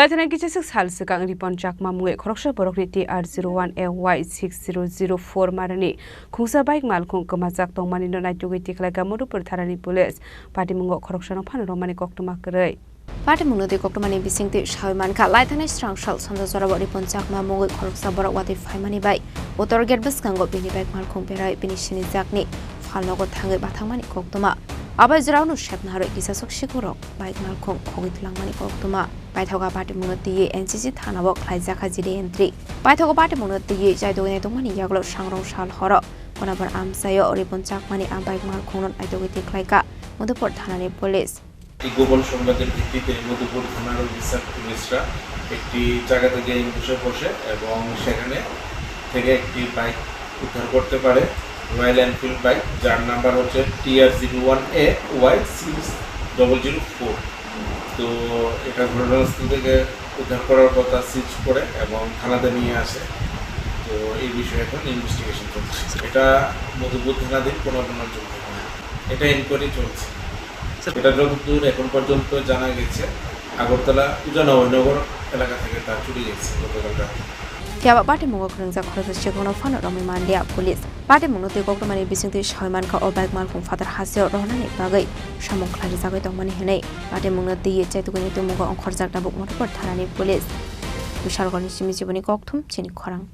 Thanani kisesek salse kang ripon chakma muge khoroksa borokni TR01AY-6004 Marini Khungsa bike Malkhungno kemajak tongmani no Naitugwi Tikhlaikha Madhupur Thanani police party mungo khoroksa no phan romani koktoma korei Party mungno de koktomani bisingti shaiman ka laithane strangshal sonda zorabo ripon chakma muge khoroksa borok wati faimani bai motor gate bus kango bini bike Malkhungno perai bini shini jakni phalnogo thangai bathangmani koktoma abai jraunu shepna haro kisasok shikurok bike Malkhungno khogit langmani koktoma Paithoga party munoti NCC thanawok khlaijaka jiri entry Paithoga party munoti jaidogene tongmani yaglo sangrong sal horo konabar amsayo ripon chakmani bike Malkhungno Naitugwi Tikhlaikha Madhupur Thanani police এই গোপন সংবাদের ভিত্তিতে মধুপুর থানার officer পুলিশরা একটি জায়গা থেকে বসে বসে এবং সেখানে থেকে একটি বাইক উদ্ধার করতে পারে রয়্যাল এনফিল্ড বাইক যার নাম্বার হচ্ছে TR01AY-6004 তো এটা ঘটনাস্থল থেকে উদ্ধার করার কথা সিজ করে এবং থানাতে নিয়ে আসে তো এই বিষয়ে এখন ইনভেস্টিগেশন চলছে এটা মধুপুর থানাধীন কোনো যোগ্য নয় এটা ইনকোয়ারি চলছে এটা যতদূর এখন পর্যন্ত জানা গেছে আগরতলা উজানগর এলাকা থেকে তা চুরি গেছে গতকাল রাতে Tiaba party mungo Khungsa khoroksa chikono phano romi mandia police party mungo te koktomani bisingti shaiman ka bike Malkhungno father hasio rohnani bagai samong khlari jagai tongmani henei party mungo te chaituguni te mungo onkhorjak dabuk Madhupur Thanani police Bishalgoni simi jiboni kokthum Chini Khorang